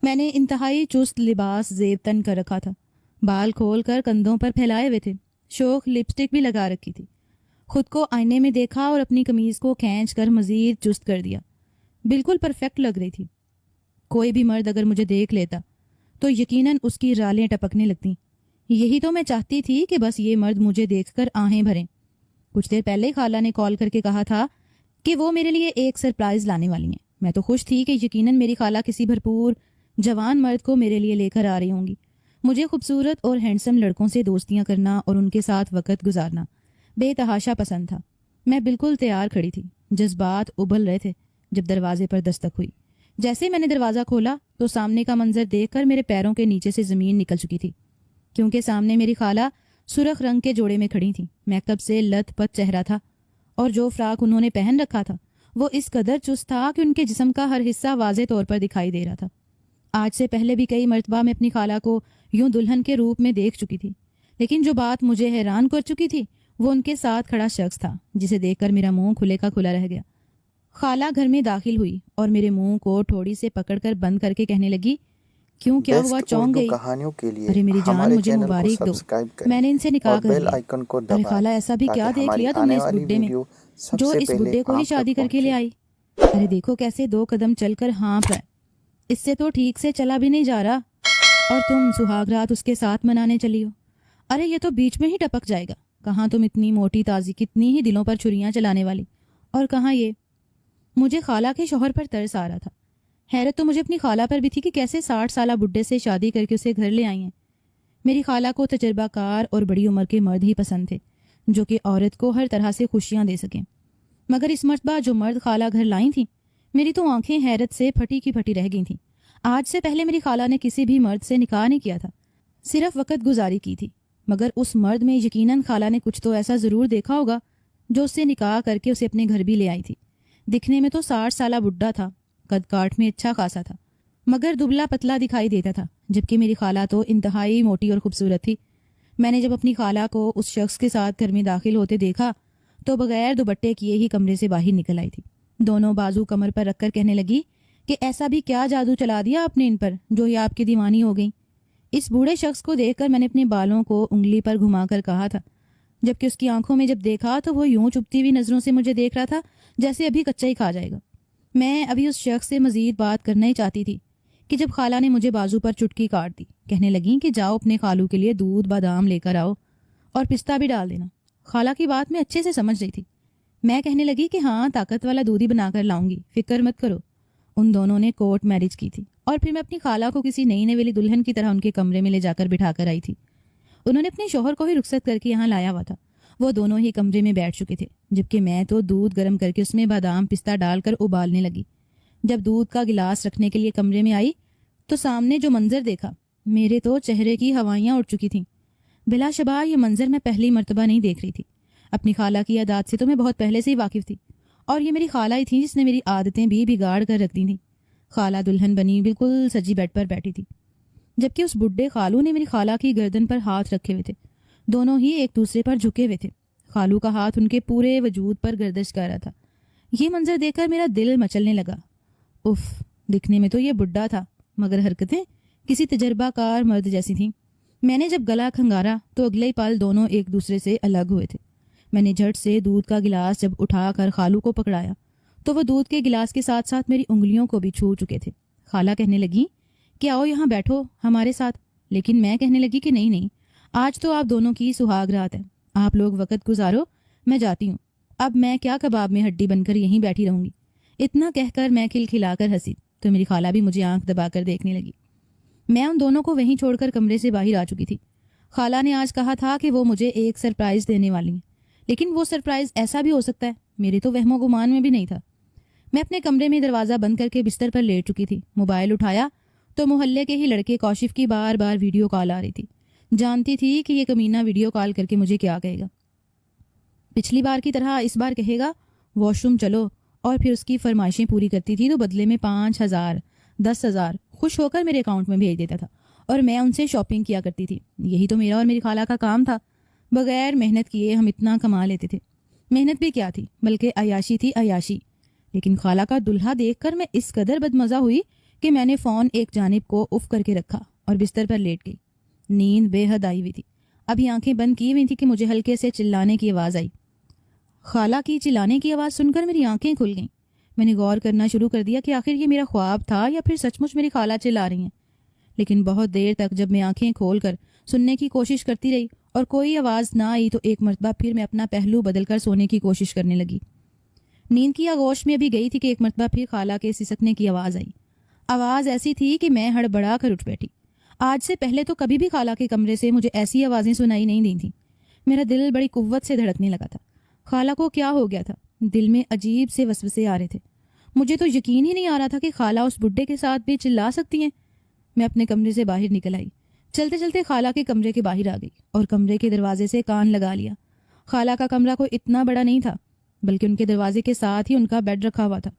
میں نے انتہائی چست لباس زیب تن کر رکھا تھا، بال کھول کر کندھوں پر پھیلائے ہوئے تھے، شوخ لپسٹک بھی لگا رکھی تھی۔ خود کو آئینے میں دیکھا اور اپنی قمیض کو کھینچ کر مزید چست کر دیا۔ بالکل پرفیکٹ لگ رہی تھی۔ کوئی بھی مرد اگر مجھے دیکھ لیتا تو یقیناً اس کی رالیں ٹپکنے لگتیں۔ یہی تو میں چاہتی تھی کہ بس یہ مرد مجھے دیکھ کر آہیں بھریں۔ کچھ دیر پہلے خالہ نے کال کر کے کہا تھا کہ وہ میرے لیے ایک سرپرائز لانے والی ہیں۔ میں تو خوش تھی کہ یقیناً میری خالہ کسی بھرپور جوان مرد کو میرے لیے لے کر آ رہی ہوں گی۔ مجھے خوبصورت اور ہینڈسم لڑکوں سے دوستیاں کرنا اور ان کے ساتھ وقت گزارنا بے تحاشا پسند تھا۔ میں بالکل تیار کھڑی تھی، جذبات ابل رہے تھے جب دروازے پر دستک ہوئی۔ جیسے میں نے دروازہ کھولا تو سامنے کا منظر دیکھ کر میرے پیروں کے نیچے سے زمین نکل چکی تھی، کیونکہ سامنے میری خالہ سرخ رنگ کے جوڑے میں کھڑی تھیں۔ میک اپ سے لت پت چہرہ تھا اور جو فراق انہوں نے پہن رکھا تھا وہ اس قدر چست تھا کہ ان کے جسم کا ہر حصہ واضح طور پر دکھائی دے رہا تھا۔ آج سے پہلے بھی کئی مرتبہ میں اپنی خالہ کو یوں دلہن کے روپ میں دیکھ چکی تھی، لیکن جو بات مجھے حیران کر چکی تھی وہ ان کے ساتھ کھڑا شخص تھا جسے دیکھ کر میرا منہ کھلے کا کھلا رہ گیا۔ خالہ گھر میں داخل ہوئی اور میرے منہ کو ٹھوڑی سے پکڑ کر بند کر کے کہنے لگی، کیوں کیا ہوا، چونک گئی؟ ارے میری جان، مجھے مبارک دو، میں نے ان سے نکاح کر لیا۔ ارے خالہ، ایسا بھی کیا دیکھ لیا تم نے اس بڈھے میں جو اس بڈھے کو ہی شادی کر کے لے آئی؟ ارے دیکھو کیسے 2 قدم چل کر ہانپ رہا ہے، اس سے تو ٹھیک سے چلا بھی نہیں جا رہا، اور تم سہاگ رات اس کے ساتھ منانے چلی ہو۔ ارے یہ تو بیچ میں ہی ٹپک جائے گا، کہاں تم اتنی موٹی تازی، کتنی ہی دلوں پر چھریاں چلانے والی، اور کہاں یہ۔ مجھے خالہ کے شوہر پر ترس آ رہا تھا۔ حیرت تو مجھے اپنی خالہ پر بھی تھی کہ کیسے 60 سالہ بڈھے سے شادی کر کے اسے گھر لے آئی ہیں۔ میری خالہ کو تجربہ کار اور بڑی عمر کے مرد ہی پسند تھے جو کہ عورت کو ہر طرح سے خوشیاں دے سکیں، مگر اس مرتبہ جو مرد خالہ گھر لائی تھیں میری تو آنکھیں حیرت سے پھٹی کی پھٹی رہ گئی تھیں۔ آج سے پہلے میری خالہ نے کسی بھی مرد سے نکاح نہیں کیا تھا، صرف وقت گزاری کی تھی، مگر اس مرد میں یقیناً خالہ نے کچھ تو ایسا ضرور دیکھا ہوگا جو اس سے نکاح کر کے اسے اپنے گھر بھی لے آئی تھی۔ دکھنے میں تو 60 سالہ بڈھا تھا، قد کاٹ میں اچھا خاصا تھا، مگر دبلا پتلا دکھائی دیتا تھا، جبکہ میری خالہ تو انتہائی موٹی اور خوبصورت تھی۔ میں نے جب اپنی خالہ کو اس شخص کے ساتھ گھر میں داخل ہوتے دیکھا تو بغیر دوپٹے کیے ہی کمرے سے باہر نکل آئی تھی۔ دونوں بازو کمر پر رکھ کر کہنے لگی کہ ایسا بھی کیا جادو چلا دیا آپ نے ان پر جو یہ آپ کی دیوانی ہو گئیں۔ اس بوڑھے شخص کو دیکھ کر میں نے اپنے بالوں کو انگلی پر گھما کر کہا تھا، جبکہ اس کی آنکھوں میں جب دیکھا تو وہ یوں چپتی ہوئی نظروں سے مجھے دیکھ رہا تھا جیسے ابھی کچا ہی کھا جائے گا۔ میں ابھی اس شخص سے مزید بات کرنا ہی چاہتی تھی کہ جب خالہ نے مجھے بازو پر چٹکی کاٹ دی، کہنے لگیں کہ جاؤ اپنے خالو کے لیے دودھ بادام لے کر آؤ اور پستہ بھی ڈال دینا۔ خالہ کی بات میں اچھے سے سمجھ رہی تھی۔ میں کہنے لگی کہ ہاں، طاقت والا دودھ ہی بنا کر لاؤں گی، فکر مت کرو۔ ان دونوں نے کورٹ میرج کی تھی اور پھر میں اپنی خالہ کو کسی نئی نویلی دلہن کی طرح ان کے کمرے میں لے جا کر بٹھا کر آئی تھی۔ انہوں نے اپنے شوہر کو ہی رخصت کر کے یہاں لایا ہوا تھا۔ وہ دونوں ہی کمرے میں بیٹھ چکے تھے، جبکہ میں تو دودھ گرم کر کے اس میں بادام پستہ ڈال کر ابالنے لگی۔ جب دودھ کا گلاس رکھنے کے لیے کمرے میں آئی تو سامنے جو منظر دیکھا، میرے تو چہرے کی ہوائیاں اڑ چکی تھیں۔ بلا شبہ یہ منظر میں پہلی مرتبہ نہیں دیکھ رہی تھی۔ اپنی خالہ کی عادات سے تو میں بہت پہلے سے ہی واقف تھی، اور یہ میری خالہ ہی تھی جس نے میری عادتیں بھی بگاڑ کر رکھ دی تھیں۔ خالہ دلہن بنی بالکل سجی بیڈ پر بیٹھی تھی، جبکہ اس بڈھے خالو نے میری خالہ کی گردن پر ہاتھ رکھے ہوئے تھے۔ دونوں ہی ایک دوسرے پر جھکے ہوئے تھے۔ خالو کا ہاتھ ان کے پورے وجود پر گردش کر رہا تھا۔ یہ منظر دیکھ کر میرا دل مچلنے لگا۔ اف، دکھنے میں تو یہ بڈھا تھا، مگر حرکتیں کسی تجربہ کار مرد جیسی تھیں۔ میں نے جب گلا کھنگارا تو اگلے ہی پل دونوں ایک دوسرے سے الگ ہوئے تھے۔ میں نے جھٹ سے دودھ کا گلاس جب اٹھا کر خالو کو پکڑایا تو وہ دودھ کے گلاس کے ساتھ ساتھ میری انگلیوں کو بھی چھو چکے تھے۔ خالہ کہنے لگی کہ آؤ یہاں بیٹھو ہمارے ساتھ، لیکن میں کہنے لگی کہ نہیں، آج تو آپ دونوں کی سہاگ رات ہے، آپ لوگ وقت گزارو، میں جاتی ہوں۔ اب میں کیا کباب میں ہڈی بن کر یہیں بیٹھی رہوں گی۔ اتنا کہہ کر میں کھلکھلا کر ہنسی تو میری خالہ بھی مجھے آنکھ دبا کر دیکھنے لگی۔ میں ان دونوں کو وہیں چھوڑ کر کمرے سے باہر آ چکی تھی۔ خالہ نے آج کہا تھا کہ وہ مجھے ایک سرپرائز دینے والی ہیں، لیکن وہ سرپرائز ایسا بھی ہو سکتا ہے، میرے تو وہم و گمان میں بھی نہیں تھا۔ میں اپنے کمرے میں دروازہ بند کر کے بستر پر لیٹ چکی تھی۔ موبائل اٹھایا تو محلے کے ہی لڑکے کوشف کی بار بار ویڈیو کال آ رہی تھی۔ جانتی تھی کہ یہ کمینہ ویڈیو کال کر کے مجھے کیا کہے گا۔ پچھلی بار کی طرح اس بار کہے گا واش روم چلو، اور پھر اس کی فرمائشیں پوری کرتی تھی تو بدلے میں 5,000 10,000 خوش ہو کر میرے اکاؤنٹ میں بھیج دیتا تھا، اور میں ان سے شاپنگ کیا کرتی تھی۔ یہی تو میرا اور میری خالہ کا کام تھا۔ بغیر محنت کیے ہم اتنا کما لیتے تھے۔ محنت بھی کیا تھی، بلکہ عیاشی تھی، عیاشی۔ لیکن خالہ کا دلہا دیکھ کر میں اس قدر بدمزہ ہوئی کہ میں نے فون ایک جانب کو اف کر کے رکھا اور بستر پر لیٹ گئی۔ نیند بے حد آئی ہوئی تھی۔ ابھی آنکھیں بند کی ہوئی تھی کہ مجھے ہلکے سے چلانے کی آواز آئی۔ خالہ کی چلانے کی آواز سن کر میری آنکھیں کھل گئیں۔ میں نے غور کرنا شروع کر دیا کہ آخر یہ میرا خواب تھا یا پھر سچ مچ میری خالہ چلا رہی ہیں۔ لیکن بہت دیر تک جب میں آنکھیں کھول کر سننے کی کوشش کرتی رہی اور کوئی آواز نہ آئی تو ایک مرتبہ پھر میں اپنا پہلو بدل کر سونے کی کوشش کرنے لگی۔ نیند کی آغوش میں ابھی گئی تھی کہ ایک مرتبہ پھر خالہ کے سسکنے کی آواز آئی۔ آواز ایسی تھی کہ میں ہڑبڑا کر اٹھ بیٹھی۔ آج سے پہلے تو کبھی بھی خالہ کے کمرے سے مجھے ایسی آوازیں سنائی نہیں دی تھیں۔ میرا دل بڑی قوت سے دھڑکنے لگا تھا۔ خالہ کو کیا ہو گیا تھا؟ دل میں عجیب سے وسوسے آ رہے تھے۔ مجھے تو یقین ہی نہیں آ رہا تھا کہ خالہ اس بڈھے کے ساتھ بھی چلا سکتی ہیں۔ میں اپنے کمرے سے باہر نکل آئی۔ چلتے چلتے خالہ کے کمرے کے باہر آ گئی اور کمرے کے دروازے سے کان لگا لیا۔ خالہ کا کمرہ کوئی اتنا بڑا نہیں تھا، بلکہ ان کے دروازے کے ساتھ ہی ان کا بیڈ رکھا ہوا تھا۔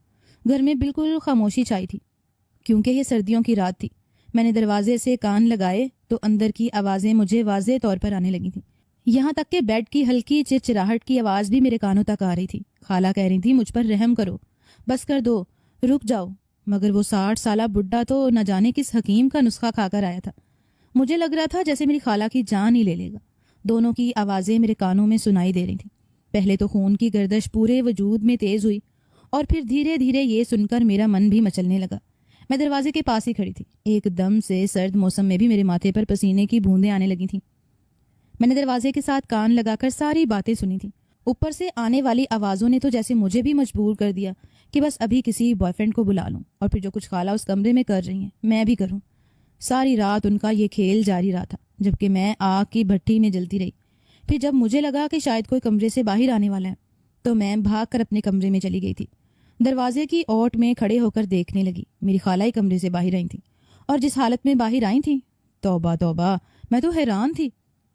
گھر میں بالکل خاموشی چھائی تھی کیونکہ یہ سردیوں کی رات تھی۔ میں نے دروازے سے کان لگائے تو اندر کی آوازیں مجھے واضح طور پر آنے لگی تھیں۔ یہاں تک کہ بیڈ کی ہلکی چرچراہٹ کی آواز بھی میرے کانوں تک آ رہی تھی۔ خالہ کہہ رہی تھی مجھ پر رحم کرو، بس کر دو، رک جاؤ۔ مگر وہ 60 سالہ بڈھا تو نہ جانے کس حکیم کا نسخہ کھا کر آیا تھا۔ مجھے لگ رہا تھا جیسے میری خالہ کی جان ہی لے لے گا۔ دونوں کی آوازیں میرے کانوں میں سنائی دے رہی تھیں۔ پہلے تو خون کی گردش پورے وجود میں تیز ہوئی اور پھر دھیرے دھیرے یہ سن کر میرا من بھی مچلنے لگا۔ میں دروازے کے پاس ہی کھڑی تھی۔ ایک دم سے سرد موسم میں بھی میرے ماتھے پر پسینے کی بوندیں آنے لگی تھیں۔ میں نے دروازے کے ساتھ کان لگا کر ساری باتیں سنی تھیں۔ اوپر سے آنے والی آوازوں نے تو جیسے مجھے بھی مجبور کر دیا کہ بس ابھی کسی بوائے فرینڈ کو بلا لوں اور پھر جو کچھ خالہ اس کمرے میں کر رہی ہیں میں بھی کروں۔ ساری رات ان کا یہ کھیل جاری رہا تھا جبکہ میں آگ کی بھٹی میں جلتی رہی۔ پھر جب مجھے لگا کہ شاید کوئی کمرے سے باہر آنے والا ہے تو میں بھاگ کر اپنے کمرے میں چلی گئی تھی۔ دروازے کی اوٹ میں کھڑے ہو کر دیکھنے لگی۔ میری خالہ ہی کمرے سے باہر آئی تھیں اور جس حالت میں باہر آئی تھیں، توبہ توبہ، میں تو حیران تھی۔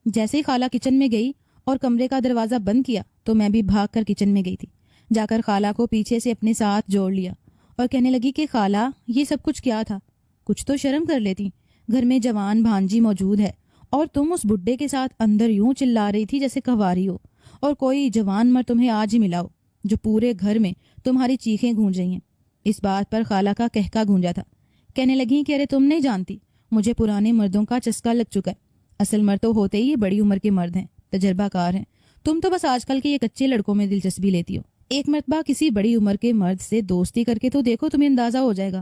جیسے ہی خالہ کچن میں گئی اور کمرے کا دروازہ بند کیا تو میں بھی بھاگ کر کچن میں گئی تھی۔ جا کر خالہ کو پیچھے سے اپنے ساتھ جوڑ لیا اور کہنے لگی کہ خالہ یہ سب کچھ کیا تھا؟ کچھ تو شرم کر لیتی، گھر میں جوان بھانجی موجود ہے اور تم اس بڈھے کے ساتھ اندر یوں چلا رہی تھی جیسے کنواری ہو اور کوئی جوان مرد تمہیں آج ہی ملا ہو جو پورے گھر میں تمہاری چیخیں گونج رہی ہیں۔ اس بات پر خالہ کا کہکا گونجا تھا۔ کہنے لگی کہ ارے تم نہیں جانتی، مجھے پرانے مردوں کا چسکا لگ چکا ہے۔ اصل مرد تو ہوتے ہی یہ بڑی عمر کے مرد ہیں، تجربہ کار ہیں۔ تم تو بس آج کل کے یہ کچے لڑکوں میں دلچسپی لیتی ہو۔ ایک مرتبہ کسی بڑی عمر کے مرد سے دوستی کر کے تو دیکھو، تمہیں اندازہ ہو جائے گا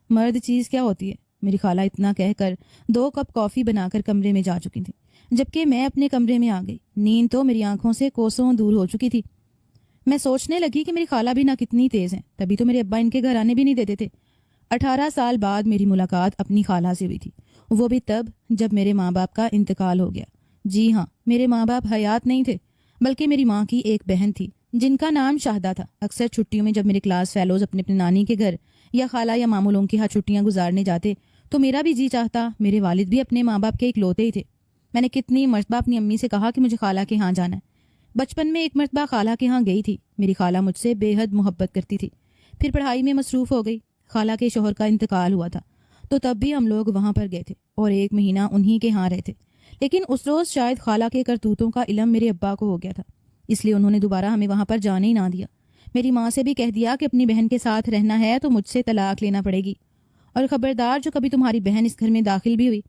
مرد چیز کیا ہوتی ہے۔ میری خالہ اتنا کہہ کر 2 کپ کافی بنا کر کمرے میں جا چکی تھی جبکہ میں اپنے کمرے میں آ گئی۔ نیند تو میری آنکھوں سے کوسوں دور ہو چکی تھی۔ میں سوچنے لگی کہ میری خالہ بھی نہ کتنی تیز ہیں، تبھی تو میرے ابا ان کے گھر آنے بھی نہیں دیتے تھے۔ 18 سال بعد میری ملاقات اپنی خالہ سے ہوئی تھی، وہ بھی تب جب میرے ماں باپ کا انتقال ہو گیا۔ جی ہاں، میرے ماں باپ حیات نہیں تھے، بلکہ میری ماں کی ایک بہن تھی جن کا نام شاہدہ تھا۔ اکثر چھٹیوں میں جب میرے کلاس فیلوز اپنے نانی کے گھر یا خالہ یا ماموں لوگوں کے ہاں چھٹیاں گزارنے جاتے تو میرا بھی جی چاہتا۔ میرے والد بھی اپنے ماں باپ کے اکلوتے ہی تھے۔ میں نے کتنی مرتبہ اپنی امی سے کہا کہ مجھے خالہ کے ہاں جانا ہے۔ بچپن میں ایک مرتبہ خالہ کے ہاں گئی تھی۔ میری خالہ مجھ سے بے حد محبت کرتی تھی۔ پھر پڑھائی میں مصروف ہو گئی۔ خالہ کے شوہر کا انتقال ہوا تھا تو تب بھی ہم لوگ وہاں پر گئے تھے اور 1 مہینہ انہی کے ہاں رہے تھے۔ لیکن اس روز شاید خالہ کے کرتوتوں کا علم میرے ابا کو ہو گیا تھا، اس لیے انہوں نے دوبارہ ہمیں وہاں پر جانے ہی نہ دیا۔ میری ماں سے بھی کہہ دیا کہ اپنی بہن کے ساتھ رہنا ہے تو مجھ سے طلاق لینا پڑے گی، اور خبردار جو کبھی تمہاری بہن اس گھر میں داخل بھی ہوئی۔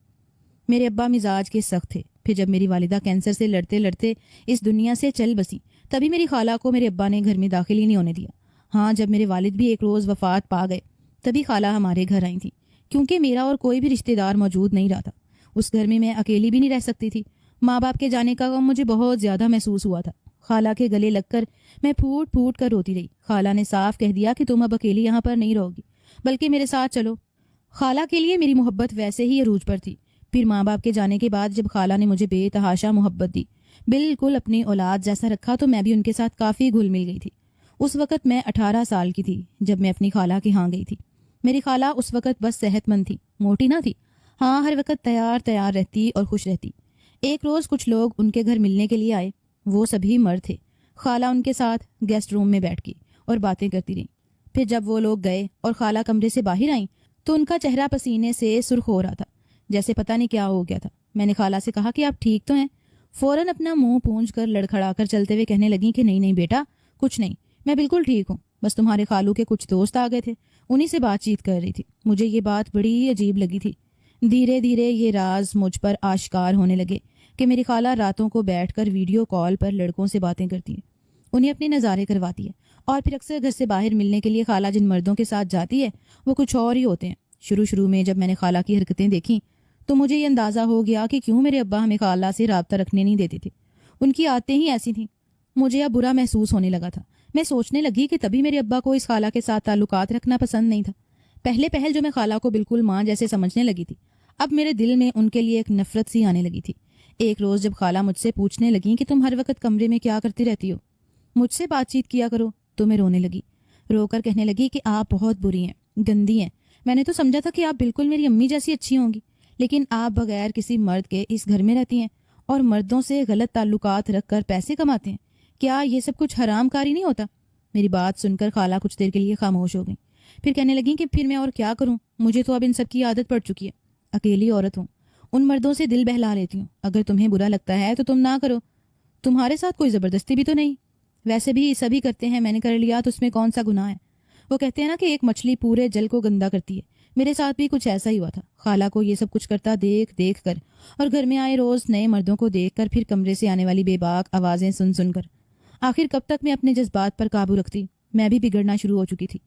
میرے ابا مزاج کے سخت تھے۔ پھر جب میری والدہ کینسر سے لڑتے لڑتے اس دنیا سے چل بسی تبھی میری خالہ کو میرے ابا نے گھر میں داخل ہی نہیں ہونے دیا۔ ہاں، جب میرے والد بھی ایک روز وفات پا گئے تبھی خالہ ہمارے گھر آئی تھیں، کیونکہ میرا اور کوئی بھی رشتہ دار موجود نہیں رہا تھا۔ اس گھر میں میں اکیلی بھی نہیں رہ سکتی تھی۔ ماں باپ کے جانے کا غم مجھے بہت زیادہ محسوس ہوا تھا۔ خالہ کے گلے لگ کر میں پھوٹ پھوٹ کر روتی رہی۔ خالہ نے صاف کہہ دیا کہ تم اب اکیلی یہاں پر نہیں رہو گی، بلکہ میرے ساتھ چلو۔ خالہ کے لیے میری محبت ویسے ہی عروج پر تھی۔ پھر ماں باپ کے جانے کے بعد جب خالہ نے مجھے بے تحاشا محبت دی، بالکل اپنی اولاد جیسا رکھا، تو میں بھی ان کے ساتھ کافی گھل مل گئی تھی۔ اس وقت میں 18 سال کی تھی جب میں اپنی خالہ کے ہاں گئی تھی۔ میری خالہ اس وقت بس صحت مند تھی، موٹی نہ تھی۔ ہاں، ہر وقت تیار رہتی اور خوش رہتی۔ ایک روز کچھ لوگ ان کے گھر ملنے کے لیے آئے، وہ سبھی مرد تھے۔ خالہ ان کے ساتھ گیسٹ روم میں بیٹھ گئی اور باتیں کرتی رہیں۔ پھر جب وہ لوگ گئے اور خالہ کمرے سے باہر آئیں تو ان کا چہرہ پسینے سے سرخ ہو رہا تھا، جیسے پتہ نہیں کیا ہو گیا تھا۔ میں نے خالہ سے کہا کہ آپ ٹھیک تو ہیں؟ فوراً اپنا منہ پونچھ کر لڑکھڑا کر چلتے ہوئے کہنے لگیں کہ نہیں بیٹا، کچھ نہیں، میں بالکل ٹھیک ہوں، بس تمہارے خالو کے کچھ دوست آ گئے تھے، انہی سے بات چیت کر رہی تھی۔ مجھے یہ بات بڑی عجیب لگی تھی۔ دھیرے دھیرے یہ راز مجھ پر آشکار ہونے لگے کہ میری خالہ راتوں کو بیٹھ کر ویڈیو کال پر لڑکوں سے باتیں کرتی ہے، انہیں اپنے نظارے کرواتی ہے، اور پھر اکثر گھر سے باہر ملنے کے لیے خالہ جن مردوں کے ساتھ جاتی ہے وہ کچھ اور ہی ہوتے ہیں۔ شروع میں جب میں نے خالہ کی حرکتیں دیکھیں تو مجھے یہ اندازہ ہو گیا کہ کیوں میرے ابا ہمیں خالہ سے رابطہ رکھنے نہیں دیتے تھے۔ ان کی عادتیں ہی ایسی تھیں۔ مجھے اب برا محسوس ہونے لگا تھا۔ میں سوچنے لگی کہ تبھی میرے ابا کو اس خالہ کے ساتھ تعلقات رکھنا پسند نہیں تھا۔ پہل جو میں خالہ کو بالکل ماں جیسے سمجھنے لگی تھی، اب میرے دل میں ان کے لیے ایک نفرت سی آنے لگی تھی۔ ایک روز جب خالہ مجھ سے پوچھنے لگیں کہ تم ہر وقت کمرے میں کیا کرتی رہتی ہو، مجھ سے بات چیت کیا کرو، تو میں رونے لگی۔ رو کر کہنے لگی کہ آپ بہت بری ہیں، گندی ہیں۔ میں نے تو سمجھا تھا کہ آپ بالکل میری امی جیسی اچھی ہوں گی، لیکن آپ بغیر کسی مرد کے اس گھر میں رہتی ہیں اور مردوں سے غلط تعلقات رکھ کر پیسے کماتے ہیں۔ کیا یہ سب کچھ حرام کاری نہیں ہوتا؟ میری بات سن کر خالہ کچھ دیر کے لیے خاموش ہو گئی، پھر کہنے لگیں کہ پھر میں اور کیا کروں، مجھے تو اب ان سب کی عادت پڑ چکی ہے۔ اکیلی عورت ہوں، ان مردوں سے دل بہلا لیتی ہوں۔ اگر تمہیں برا لگتا ہے تو تم نہ کرو، تمہارے ساتھ کوئی زبردستی بھی تو نہیں، ویسے بھی سبھی کرتے ہیں، میں نے کر لیا تو اس میں کون سا گناہ ہے؟ وہ کہتے ہیں نا کہ ایک مچھلی پورے جل کو گندا کرتی ہے، میرے ساتھ بھی کچھ ایسا ہی ہوا تھا۔ خالہ کو یہ سب کچھ کرتا دیکھ کر اور گھر میں آئے روز نئے مردوں کو دیکھ کر، پھر کمرے سے آنے والی بے باک آوازیں سن کر، آخر کب تک میں اپنے جذبات پر قابو رکھتی؟ میں بھی بگڑنا شروع ہو چکی تھی۔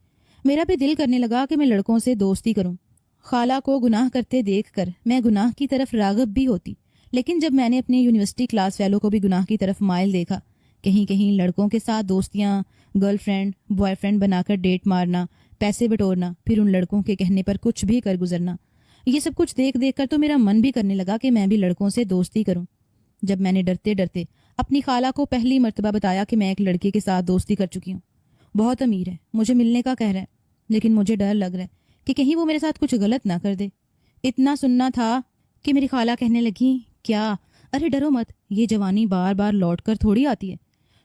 میرا بھی دل کرنے لگا کہ میں لڑکوں سے دوستی کروں۔ خالہ کو گناہ کرتے دیکھ کر میں گناہ کی طرف راغب بھی ہوتی، لیکن جب میں نے اپنے یونیورسٹی کلاس فیلو کو بھی گناہ کی طرف مائل دیکھا، کہیں لڑکوں کے ساتھ دوستیاں، گرل فرینڈ بوائے فرینڈ بنا کر ڈیٹ مارنا، پیسے بٹورنا، پھر ان لڑکوں کے کہنے پر کچھ بھی کر گزرنا، یہ سب کچھ دیکھ کر تو میرا من بھی کرنے لگا کہ میں بھی لڑکوں سے دوستی کروں۔ جب میں نے ڈرتے اپنی خالہ کو پہلی مرتبہ بتایا کہ میں ایک لڑکے کے ساتھ دوستی کر چکی ہوں، بہت امیر ہے، مجھے ملنے کا کہہ رہا ہے، لیکن مجھے ڈر لگ رہا ہے کہ کہیں وہ میرے ساتھ کچھ غلط نہ کر دے۔ اتنا سننا تھا کہ میری خالہ کہنے لگی، کیا؟ ارے ڈرو مت، یہ جوانی بار بار لوٹ کر تھوڑی آتی ہے،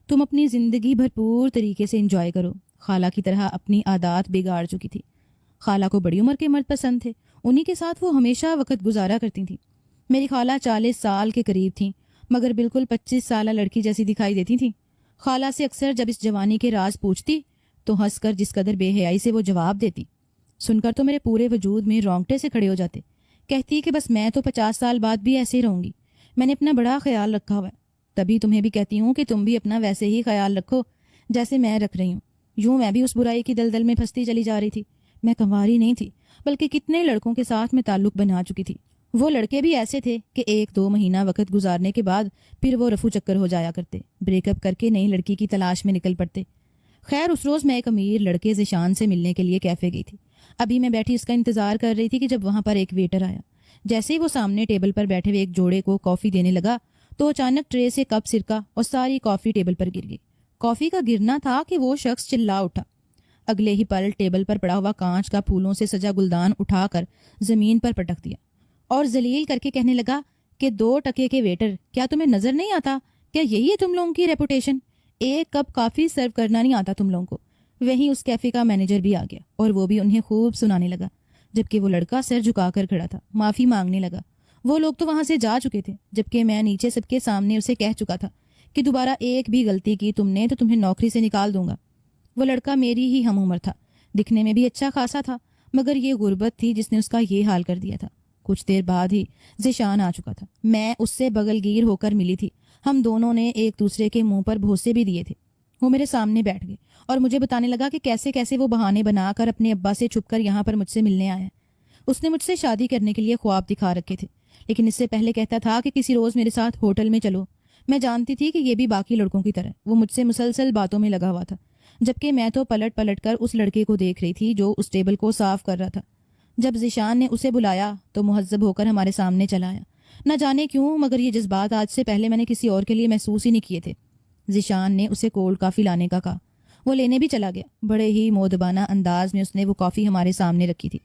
تم اپنی زندگی بھرپور طریقے سے انجوائے کرو۔ خالہ کی طرح اپنی عادات بگاڑ چکی تھی۔ خالہ کو بڑی عمر کے مرد پسند تھے، انہی کے ساتھ وہ ہمیشہ وقت گزارا کرتی تھیں۔ میری خالہ 40 سال کے قریب تھیں، مگر بالکل 25 سالہ لڑکی جیسی دکھائی دیتی تھیں۔ خالہ سے اکثر جب اس جوانی کے راز پوچھتی تو ہنس کر جس قدر بے حیائی سے وہ جواب دیتی، سن کر تو میرے پورے وجود میں رونگٹے سے کھڑے ہو جاتے۔ کہتی کہ بس میں تو 50 سال بعد بھی ایسے ہی رہوں گی، میں نے اپنا بڑا خیال رکھا ہوا ہے، تبھی تمہیں بھی کہتی ہوں کہ تم بھی اپنا ویسے ہی خیال رکھو جیسے میں رکھ رہی ہوں۔ یوں میں بھی اس برائی کی دلدل میں پھنستی چلی جا رہی تھی۔ میں کنواری نہیں تھی، بلکہ کتنے لڑکوں کے ساتھ میں تعلق بنا چکی تھی۔ وہ لڑکے بھی ایسے تھے کہ 1-2 مہینہ وقت گزارنے کے بعد پھر وہ رفو چکر ہو جایا کرتے، بریک اپ کر کے نئی لڑکی کی تلاش میں نکل پڑتے۔ خیر اس روز میں ایک امیر لڑکے ذیشان سے ملنے کے لیے کیفے گئی تھی۔ ابھی میں بیٹھی اس کا انتظار کر رہی تھی کہ جب وہاں پر ایک ویٹر آیا۔ جیسے ہی وہ سامنے ٹیبل پر بیٹھے ہوئے ایک جوڑے کو کافی دینے لگا تو اچانک ٹرے سے کپ سرکہ اور ساری کافی ٹیبل پر گر گئی۔ کافی کا گرنا تھا کہ وہ شخص چلا اٹھا، اگلے ہی پل ٹیبل پر پڑا ہوا کانچ کا پھولوں سے سجا گلدان اٹھا کر زمین پر پٹک دیا اور ذلیل کر کے کہنے لگا کہ 2 ٹکے کے ویٹر، کیا تمہیں نظر نہیں آتا؟ کیا یہی ہے تم لوگوں کی ریپوٹیشن؟ ایک کپ کافی سرو کرنا نہیں آتا تم لوگوں کو؟ وہیں اس کیفے کا مینیجر بھی آ گیا اور وہ بھی انہیں خوب سنانے لگا، جبکہ وہ لڑکا سر جھکا کر کھڑا تھا، معافی مانگنے لگا۔ وہ لوگ تو وہاں سے جا چکے تھے، جبکہ میں نیچے سب کے سامنے اسے کہہ چکا تھا کہ دوبارہ ایک بھی غلطی کی تم نے تو تمہیں نوکری سے نکال دوں گا۔ وہ لڑکا میری ہی ہم عمر تھا، دکھنے میں بھی اچھا خاصا تھا، مگر یہ غربت تھی جس نے اس کا یہ حال کر دیا تھا۔ کچھ دیر بعد ہی ذیشان آ چکا تھا۔ میں اس سے بغل گیر ہو کر ملی تھی، ہم دونوں نے ایک دوسرے کے منہ پر بھوسے بھی دیے تھے۔ وہ میرے سامنے بیٹھ گئے اور مجھے بتانے لگا کہ کیسے وہ بہانے بنا کر اپنے ابا سے چھپ کر یہاں پر مجھ سے ملنے آیا ہے۔ اس نے مجھ سے شادی کرنے کے لیے خواب دکھا رکھے تھے، لیکن اس سے پہلے کہتا تھا کہ کسی روز میرے ساتھ ہوٹل میں چلو۔ میں جانتی تھی کہ یہ بھی باقی لڑکوں کی طرح وہ مجھ سے مسلسل باتوں میں لگا ہوا تھا، جبکہ میں تو پلٹ کر اس لڑکے کو دیکھ رہی تھی جو اس ٹیبل کو صاف کر رہا تھا۔ جب ذیشان نے اسے بلایا تو مہذب ہو کر ہمارے سامنے چلا آیا۔ نہ جانے کیوں مگر یہ جذبات آج سے پہلے میں نے کسی اور کے لیے محسوس ہی نہیں کیے تھے۔ ذیشان نے اسے کولڈ کافی لانے کا کہا، وہ لینے بھی چلا گیا۔ بڑے ہی مؤدبانہ انداز میں اس نے وہ کافی ہمارے سامنے رکھی تھی،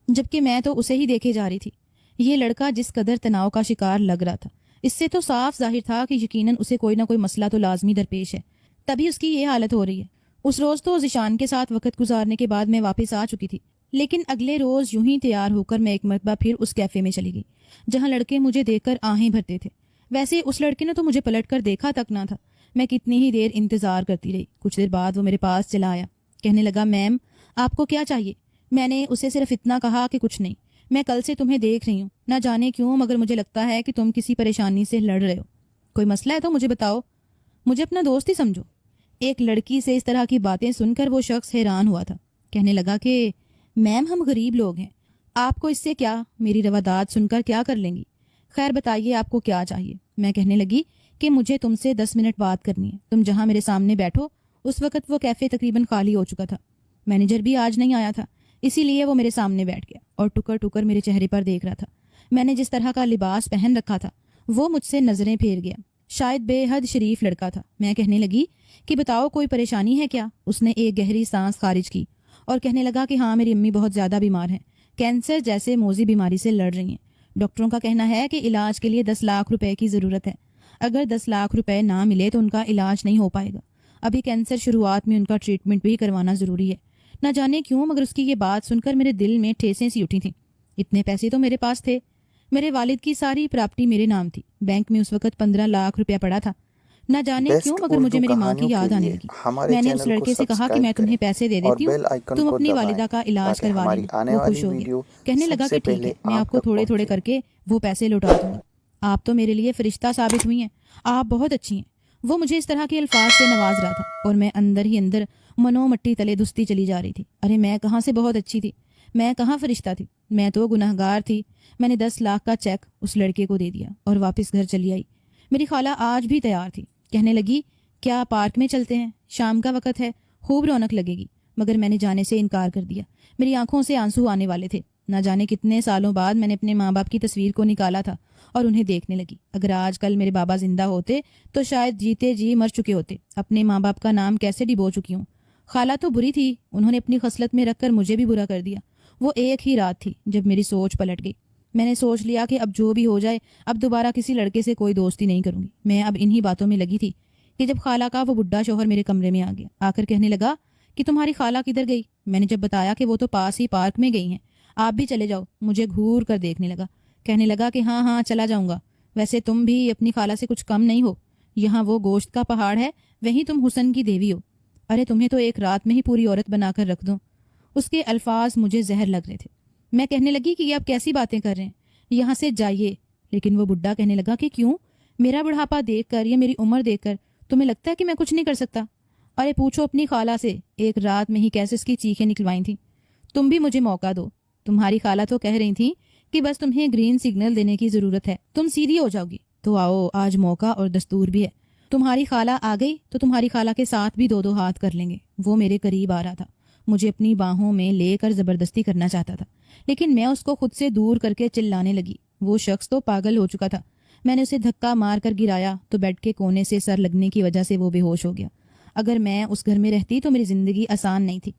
جبکہ میں تو اسے ہی دیکھے جا رہی تھی۔ یہ لڑکا جس قدر تناؤ کا شکار لگ رہا تھا، اس سے تو صاف ظاہر تھا کہ یقیناً اسے کوئی نہ کوئی مسئلہ تو لازمی درپیش ہے، تبھی اس کی یہ حالت ہو رہی ہے۔ اس روز تو ذیشان کے ساتھ وقت گزارنے کے بعد میں واپس آ چکی تھی، لیکن اگلے روز یوں ہی تیار ہو کر میں ایک مرتبہ پھر اس کیفے میں چلی گئی جہاں لڑکے مجھے دیکھ کر آہیں بھرتے تھے۔ ویسے اس لڑکے نے تو مجھے پلٹ کر دیکھا تک نہ تھا۔ میں کتنی دیر انتظار کرتی رہی۔ کچھ دیر بعد وہ میرے پاس چلا آیا، کہنے لگا، میم آپ کو کیا چاہیے؟ میں نے اسے صرف اتنا کہا کہ کچھ نہیں، میں کل سے تمہیں دیکھ رہی ہوں، نہ جانے کیوں مگر مجھے لگتا ہے کہ تم کسی پریشانی سے لڑ رہے ہو۔ کوئی مسئلہ ہے تو مجھے بتاؤ، مجھے اپنا دوست ہی سمجھو۔ ایک لڑکی سے اس طرح کی باتیں سن کر وہ شخص حیران ہوا تھا۔ کہنے لگا کہ میم ہم غریب لوگ ہیں، آپ کو اس سے کیا، میری روادات سن کر کیا کر لیں گی؟ خیر بتائیے آپ کو کیا چاہیے؟ میں کہنے لگی کہ مجھے تم سے 10 منٹ بات کرنی ہے، تم جہاں میرے سامنے بیٹھو۔ اس وقت وہ کیفے تقریباً خالی ہو چکا تھا، مینیجر بھی آج نہیں آیا تھا، اسی لیے وہ میرے سامنے بیٹھ گیا اور ٹکر ٹکر میرے چہرے پر دیکھ رہا تھا۔ میں نے جس طرح کا لباس پہن رکھا تھا وہ مجھ سے نظریں پھیر گیا۔ شاید بے حد شریف لڑکا تھا۔ میں کہنے لگی کہ بتاؤ کوئی پریشانی ہے کیا؟ اس نے ایک گہری سانس خارج کی اور کہنے لگا کہ ہاں میری امی بہت زیادہ بیمار ہیں، کینسر جیسے موذی بیماری سے لڑ رہی ہیں۔ ڈاکٹروں کا کہنا ہے کہ علاج کے لیے 10 لاکھ روپے کی ضرورت ہے۔ اگر 10 لاکھ روپے نہ ملے تو ان کا علاج نہیں ہو پائے گا۔ ابھی کینسر شروعات میں ان کا ٹریٹمنٹ بھی کروانا ضروری ہے۔ نہ جانے کیوں مگر اس کی یہ بات سن کر میرے دل میں ٹھیسیں سی اٹھی تھیں۔ اتنے پیسے تو میرے پاس تھے، میرے والد کی ساری پراپرٹی میرے نام تھی، بینک میں اس وقت 15 لاکھ روپیہ پڑا تھا۔ نہ جانے کیوں مگر مجھے میری ماں کی یاد آنے لگی۔ میں نے اس لڑکے سے کہا کہ میں تمہیں پیسے دے دیتی ہوں، تم اپنی والدہ کا علاج کروا لینا۔ وہ خوش ہو گیا، کہنے لگا کہ ٹھیک ہے، میں آپ کو تھوڑے تھوڑے کر کے وہ پیسے لوٹا دوں گا۔ آپ تو میرے لیے فرشتہ ثابت ہوئی ہیں، آپ بہت اچھی ہیں۔ وہ مجھے اس طرح کے الفاظ سے نواز رہا تھا اور میں اندر ہی اندر منو مٹی تلے دستی چلی جا رہی تھی۔ ارے میں کہاں سے بہت اچھی تھی، میں کہاں فرشتہ تھی، میں تو گنہگار تھی۔ میں نے 10 لاکھ کا چیک اس لڑکے کو دے دیا اور واپس گھر چلی آئی۔ میری خالہ آج بھی تیار تھی، کہنے لگی کیا پارک میں چلتے ہیں، شام کا وقت ہے، خوب رونق لگے گی، مگر میں نے جانے سے انکار کر دیا۔ میری آنکھوں سے آنسو آنے والے تھے۔ نہ جانے کتنے سالوں بعد میں نے اپنے ماں باپ کی تصویر کو نکالا تھا اور انہیں دیکھنے لگی۔ اگر آج کل میرے بابا زندہ ہوتے تو شاید جیتے جی مر چکے ہوتے، اپنے ماں باپ کا نام کیسے ڈبو چکی ہوں۔ خالہ تو بری تھی، انہوں نے اپنی خصلت میں رکھ کر مجھے بھی برا کر دیا۔ وہ ایک ہی رات تھی جب میری سوچ پلٹ گئی۔ میں نے سوچ لیا کہ اب جو بھی ہو جائے، اب دوبارہ کسی لڑکے سے کوئی دوستی نہیں کروں گی۔ میں اب انہی باتوں میں لگی تھی کہ جب خالہ کا وہ بڈھا شوہر میرے کمرے میں آ گیا، آ کر کہنے لگا کہ تمہاری خالہ کدھر گئی؟ میں نے جب بتایا کہ وہ تو پاس ہی پارک میں گئی ہیں، آپ بھی چلے جاؤ، مجھے گھور کر دیکھنے لگا، کہنے لگا کہ ہاں ہاں چلا جاؤں گا، ویسے تم بھی اپنی خالہ سے کچھ کم نہیں ہو، یہاں وہ گوشت کا پہاڑ ہے، وہیں تم حسن کی دیوی ہو، ارے تمہیں تو ایک رات میں ہی پوری عورت بنا کر رکھ دوں۔ اس کے الفاظ مجھے زہر لگ رہے تھے۔ میں کہنے لگی کہ یہ آپ کیسی باتیں کر رہے ہیں، یہاں سے جائیے۔ لیکن وہ بڈھا کہنے لگا کہ کیوں، میرا بڑھاپا دیکھ کر یا میری عمر دیکھ کر تمہیں لگتا ہے کہ میں کچھ نہیں کر سکتا؟ ارے پوچھو اپنی خالہ سے، ایک رات میں ہی کیسے اس کی چیخیں نکلوائی تھیں۔ تم بھی مجھے موقع دو، تمہاری خالہ تو کہہ رہی تھی کہ بس تمہیں گرین سگنل دینے کی ضرورت ہے، تم سیدھی ہو جاؤ گی۔ تو آؤ، آج موقع اور دستور بھی ہے، تمہاری خالہ آ گئی تو تمہاری خالہ کے ساتھ بھی 2 ہاتھ کر لیں گے۔ وہ میرے قریب آ رہا تھا، مجھے اپنی باہوں میں لے کر زبردستی کرنا چاہتا تھا، لیکن میں اس کو خود سے دور کر کے چلانے لگی۔ وہ شخص تو پاگل ہو چکا تھا۔ میں نے اسے دھکا مار کر گرایا تو بیڈ کے کونے سے سر لگنے کی وجہ سے وہ بے ہوش ہو گیا۔ اگر میں اس گھر میں رہتی تو میری زندگی آسان نہیں تھی۔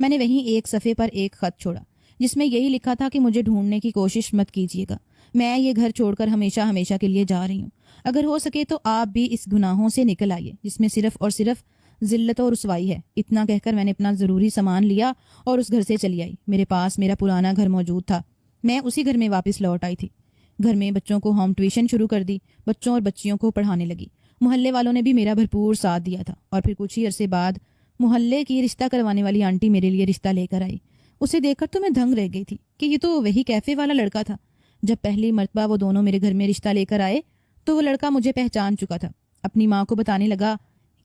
میں نے وہیں ایک صفحے پر ایک خط چھوڑا جس میں یہی لکھا تھا کہ مجھے ڈھونڈنے کی کوشش مت کیجیے گا، میں یہ گھر چھوڑ کر ہمیشہ ہمیشہ کے لیے جا رہی ہوں۔ اگر ہو سکے تو آپ بھی اس گناہوں سے نکل آئیے جس میں صرف اور صرف ذلت و رسوائی ہے۔ اتنا کہہ کر میں نے اپنا ضروری سامان لیا اور اس گھر سے چلی آئی۔ میرے پاس میرا پرانا گھر موجود تھا، میں اسی گھر میں واپس لوٹ آئی تھی۔ گھر میں بچوں کو ہوم ٹیوشن شروع کر دی، بچوں اور بچیوں کو پڑھانے لگی۔ محلے والوں نے بھی میرا بھرپور ساتھ دیا تھا اور پھر کچھ ہی عرصے بعد محلے کی رشتہ کروانے والی آنٹی میرے لیے رشتہ لے کر آئی۔ اسے دیکھ کر تو میں دھنگ رہ گئی تھی کہ یہ تو وہی کیفے والا لڑکا تھا۔ جب پہلی مرتبہ وہ دونوں میرے گھر میں رشتہ لے کر آئے تو وہ لڑکا مجھے پہچان چکا تھا۔ اپنی ماں کو بتانے لگا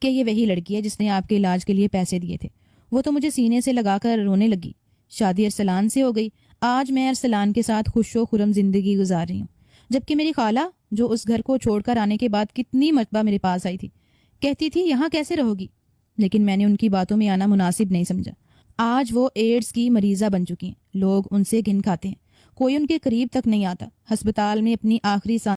کہ یہ وہی لڑکی ہے جس نے آپ کے علاج کے لیے پیسے دیے تھے۔ وہ تو مجھے سینے سے لگا کر رونے لگی۔ شادی ارسلان سے ہو گئی، آج میں ارسلان کے ساتھ خوش و خرم زندگی گزار رہی ہوں، جبکہ میری خالہ جو اس گھر کو چھوڑ کر آنے کے بعد کتنی مرتبہ میرے پاس آئی تھی، کہتی تھی یہاں کیسے رہو گی، لیکن میں نے ان کی باتوں میں آنا مناسب نہیں سمجھا۔ آج وہ ایڈز کی مریضہ بن چکی ہیں، لوگ ان سے گھن کھاتے ہیں، کوئی ان کے قریب تک نہیں آتا۔ ہسپتال میں اپنی آخری